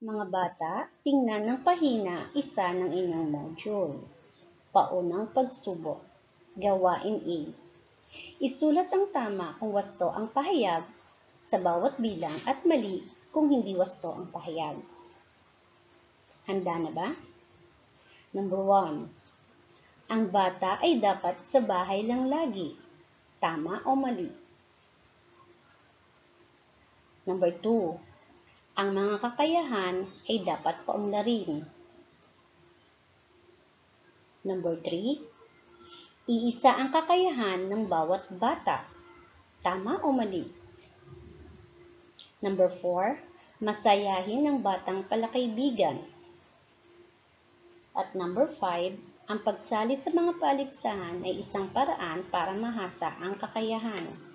Mga bata, tingnan ng pahina isa ng inyong module. Paunang pagsubok. Gawain A. Isulat ang tama kung wasto ang pahayag sa bawat bilang at mali kung hindi wasto ang pahayag. Handa na ba? Number 1. Ang bata ay dapat sa bahay lang lagi. Tama o mali? Number 2. Ang mga kakayahan ay dapat paunlarin. Number 3. Iisa ang kakayahan ng bawat bata. Tama o mali? Number 4. Masayahin ng batang palakaibigan. At number 5. Ang pagsali sa mga paligsahan ay isang paraan para mahasa ang kakayahan.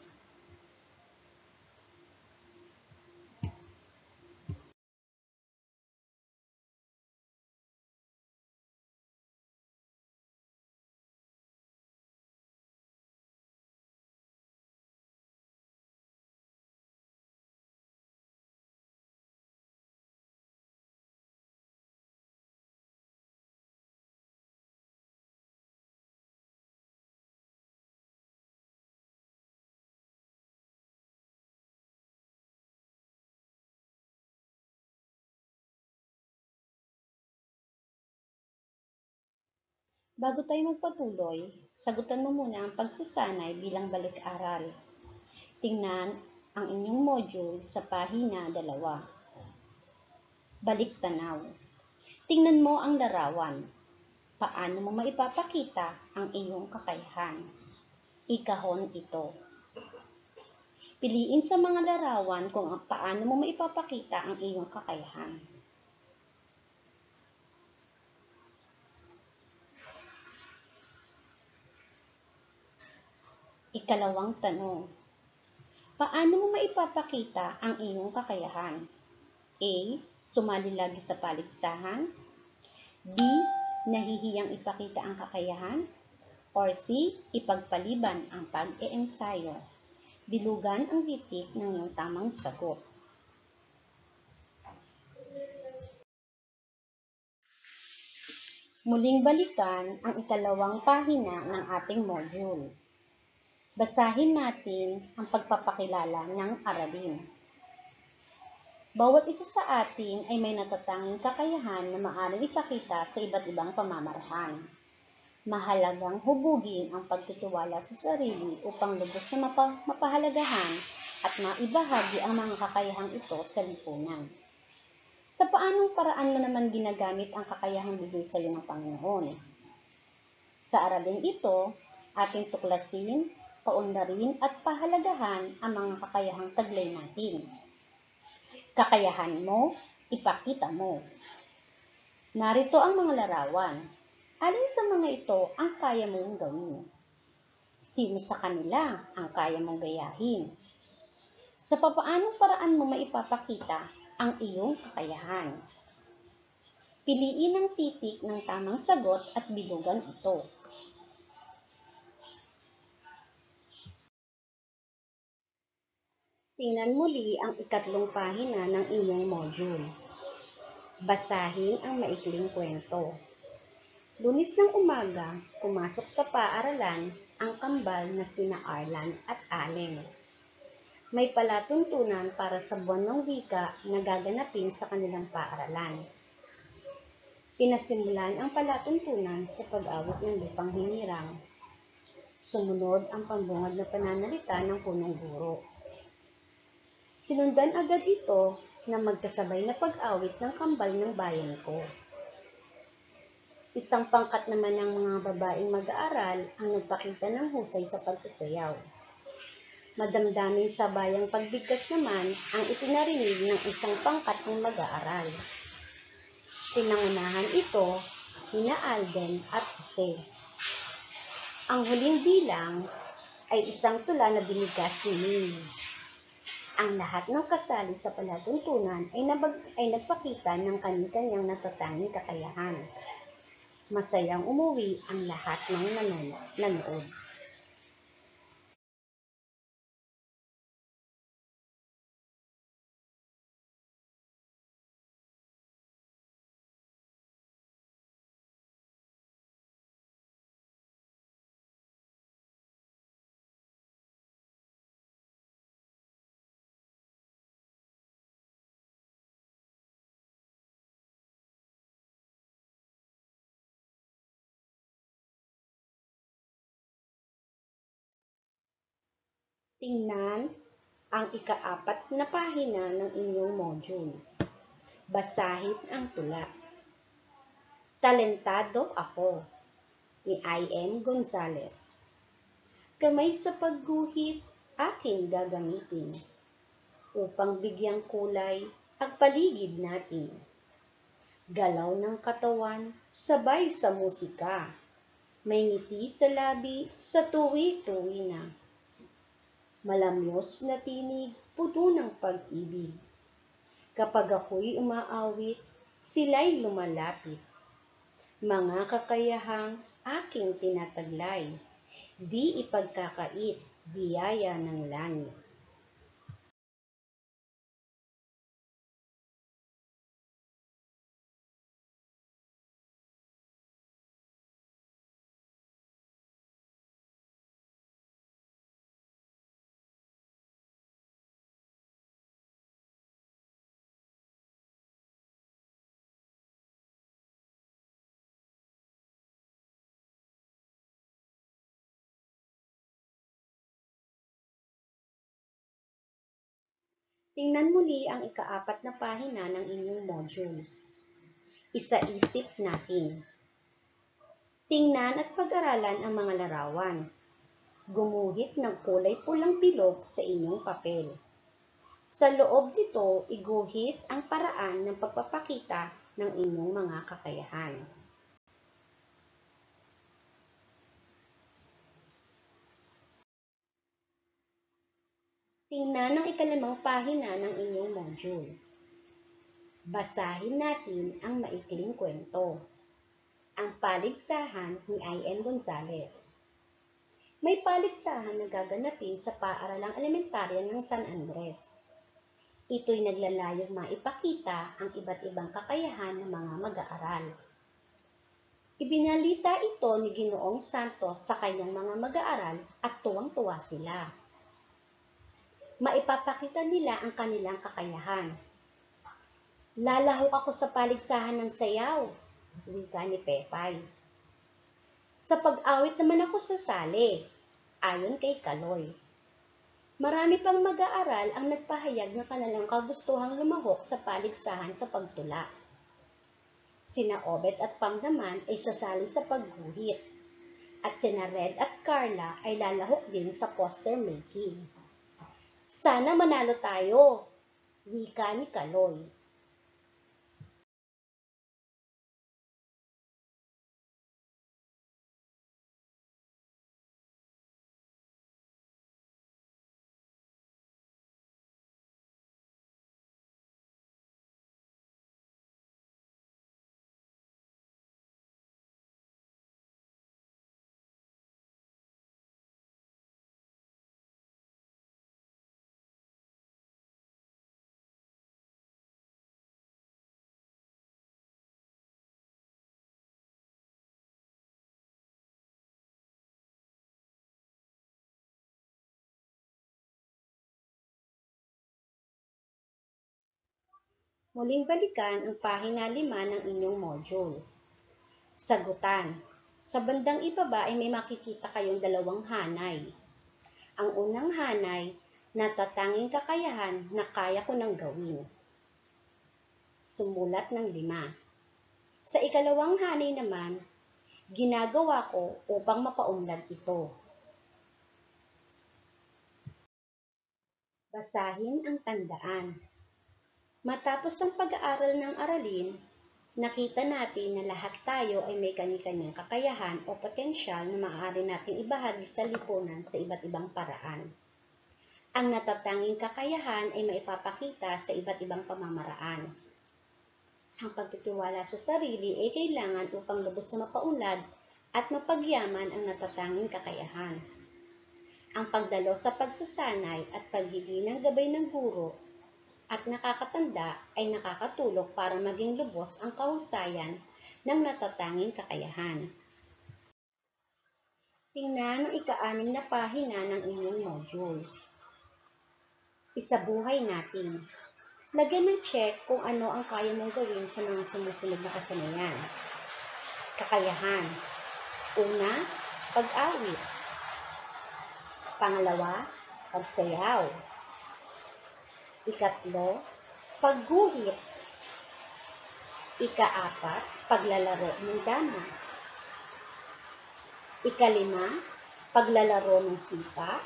Bago tayo magpatuloy, sagutan mo muna ang pagsasanay bilang balik-aral. Tingnan ang inyong module sa pahina 2. Balik-tanaw. Tingnan mo ang larawan. Paano mo maipapakita ang iyong kakayahan? Ikahon ito. Piliin sa mga larawan kung paano mo maipapakita ang iyong kakayahan. Ikalawang tanong. Paano mo maipapakita ang iyong kakayahan? A. Sumali lagi sa paligsahan. B. Nahihiyang ipakita ang kakayahan. Or C. Ipagpaliban ang pag-eensayo. Bilugan ang titik ng iyong tamang sagot. Muling balikan ang ikalawang pahina ng ating module. Basahin natin ang pagpapakilala ng aralin. Bawat isa sa atin ay may natatanging kakayahan na maaaring ipakita sa iba't ibang pamamaraan. Mahalagang hubugin ang pagtitiwala sa sarili upang lubos na mapahalagahan at maibahagi ang mga kakayahang ito sa lipunan. Sa paanong paraan mo naman ginagamit ang kakayahang bigay sa iyo ng Panginoon? Sa aralin ito, ating tuklasin, paunlarin at pahalagahan ang mga kakayahang taglay natin. Kakayahan mo, ipakita mo. Narito ang mga larawan. Alin sa mga ito ang kaya mong gawin? Sino sa kanila ang kaya mong gayahin? Sa papaanong paraan mo maipapakita ang iyong kakayahan? Piliin ang titik ng tamang sagot at bilugan ito. Tingnan muli ang ikatlong pahina ng inyong module. Basahin ang maikling kwento. Lunes ng umaga, pumasok sa paaralan ang kambal na sina Arlan at Allen. May palatuntunan para sa buwan ng wika na gaganapin sa kanilang paaralan. Pinasimulan ang palatuntunan sa pag-awit ng lupang hinirang. Sumunod ang pambungad na pananalita ng punong guro. Sinundan agad ito na magkasabay na pag-awit ng kambal ng bayan ko. Isang pangkat naman ng mga babaeng mag-aaral ang nagpakita ng husay sa pagsasayaw. Madamdaming sabayang pagbigkas naman ang itinarinig ng isang pangkat ng mag-aaral. Pinangunahan ito nina Alden at Jose. Ang huling bilang ay isang tula na binigas ni Minnie. Ang lahat ng kasali sa palatuntunan ay nagpakita ng kani-kanyang natatanging kakayahan. Masayang umuwi ang lahat ng nanonood. Tingnan ang ika-4 na pahina ng inyong module. Basahin ang tula. Talentado ako, ni I.M. Gonzalez. Kamay sa pagguhit aking gagamitin upang bigyang kulay ang paligid natin. Galaw ng katawan sabay sa musika. May ngiti sa labi sa tuwi-tuwi na. Malamyos na tinig, puno ng pag-ibig. Kapag ako'y umaawit, sila'y lumalapit. Mga kakayahang aking tinataglay, di ipagkakait, biyaya ng langit. Tingnan muli ang ika-4 na pahina ng inyong module. Isa-isip natin. Tingnan at pag-aralan ang mga larawan. Gumuhit ng kulay pulang bilog sa inyong papel. Sa loob nito, iguhit ang paraan ng pagpapakita ng inyong mga kakayahan. Tingnan ang ika-5 pahina ng inyong module. Basahin natin ang maikling kwento. Ang paligsahan ni I.M. Gonzalez. May paligsahan na gaganapin sa paaralang elementarya ng San Andres. Ito'y naglalayong maipakita ang iba't ibang kakayahan ng mga mag-aaral. Ibinalita ito ni Ginoong Santos sa kanyang mga mag-aaral at tuwang-tuwa sila. Maipapakita nila ang kanilang kakayahan. Lalahok ako sa paligsahan ng sayaw, wika ni Pepay. Sa pag-awit naman ako sa sali, ayon kay Kaloy. Marami pang mag-aaral ang nagpahayag na kanilang kagustuhang lumahok sa paligsahan sa pagtula. Sina Obet at Pam naman ay sasali sa pagguhit, at sina Red at Carla ay lalahok din sa poster making. Sana manalo tayo, wika ni Kaloy. Muling balikan ang pahina 5 ng inyong module. Sagutan. Sa bandang ibaba ay may makikita kayong 2 hanay. Ang unang hanay, natatanging kakayahan na kaya ko nang gawin. Sumulat ng 5. Sa ikalawang hanay naman, ginagawa ko upang mapaunlad ito. Basahin ang tandaan. Matapos ang pag-aaral ng aralin, nakita natin na lahat tayo ay may kani-kanyang kakayahan o potensyal na maaari nating ibahagi sa lipunan sa iba't ibang paraan. Ang natatanging kakayahan ay maipapakita sa iba't ibang pamamaraan. Ang pagtitiwala sa sarili ay kailangan upang lubos na mapaunlad at mapagyaman ang natatanging kakayahan. Ang pagdalo sa pagsasanay at paghingi ng gabay ng guro at nakakatanda ay nakakatulong para maging lubos ang kahusayan ng natatanging kakayahan. Tingnan ang ika-6 na pahina ng inyong module. Isabuhay natin. Lagyan ng check kung ano ang kaya mong gawin sa mga sumusunod na kasanayan. Kakayahan. Una, pag-awit. Pangalawa, pagsayaw. Ikatlo, pagguhit. Ikaapat, paglalaro ng dama. Ikalima, paglalaro ng sipa.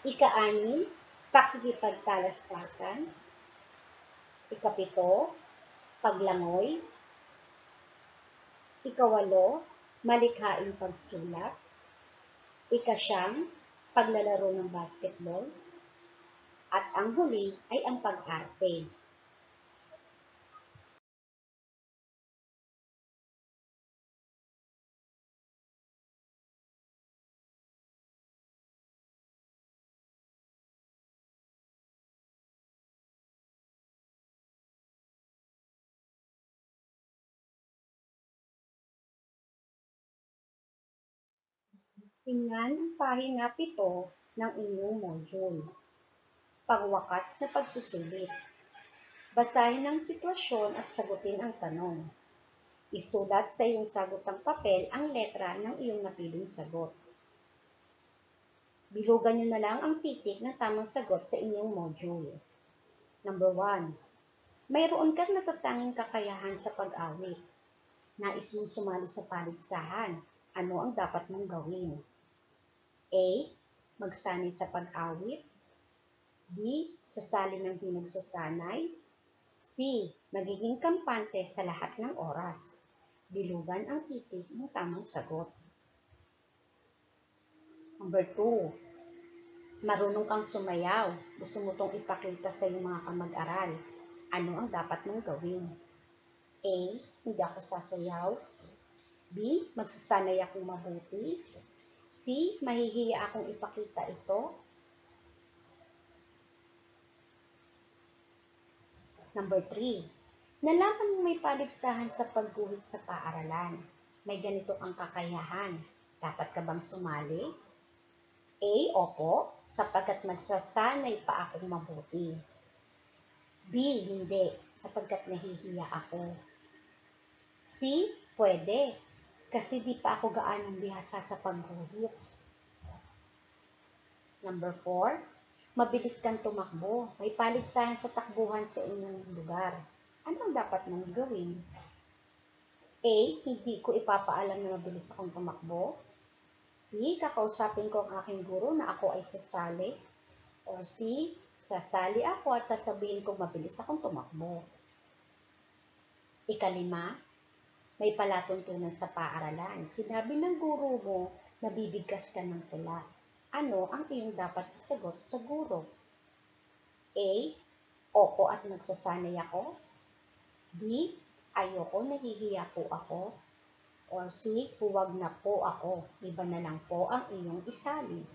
Ika-anim, pakikipagtalaspasan. Ikapito, paglangoy. Ikawalo, malikhaing pagsulat. Ikasyam, paglalaro ng basketball. At ang huli ay ang pag-arte. Tingnan ang pahina 7 ng inyong module. Pangwakas na pagsusulit. Basahin ang sitwasyon at sagutin ang tanong. Isulat sa iyong sagutang papel ang letra ng iyong napiling sagot. Bilugan niyo na lang ang titik ng tamang sagot sa inyong module. Number 1. Mayroon kang natatanging kakayahan sa pag-awit. Nais mong sumali sa paligsahan. Ano ang dapat mong gawin? A. Magsanay sa pag-awit. B. Sasali ng di nagsasanay. C. Magiging kampante sa lahat ng oras. Bilugan ang titik ng tamang sagot. Number 2. Marunong kang sumayaw. Gusto mo itong ipakita sa iyong mga kamag-aral. Ano ang dapat mong gawin? A. Hindi ako sasayaw. B. Magsasanay akong mabuti. C. Mahihiya akong ipakita ito. Number 3. Nalaman mo may paligsahan sa pagguhit sa paaralan. May ganito kang kakayahan. Dapat ka bang sumali? A. Opo, sapagkat magsasanay pa akong mabuti. B. Hindi, sapagkat nahihiya ako. C. Pwede, kasi di pa ako gaanong bihasa sa pagguhit. Number 4. Mabilis kang tumakbo. May paligsahan sa takbuhan sa inyong lugar. Ano ang dapat mong gawin? A. Hindi ko ipapaalam na mabilis akong tumakbo. B. Kakausapin ko ang aking guro na ako ay sasali. Or C. Sasali ako at sasabihin kong mabilis akong tumakbo. Ikalima, may palatuntunan sa paaralan. Sinabi ng guro mo na bibigkas ka ng tula. Ano ang iyong dapat isagot sa guro? A. Opo at magsasanay ako. B. Ayoko, nahihiya po ako. Or C. Huwag na po ako. Iba na lang po ang iyong isali.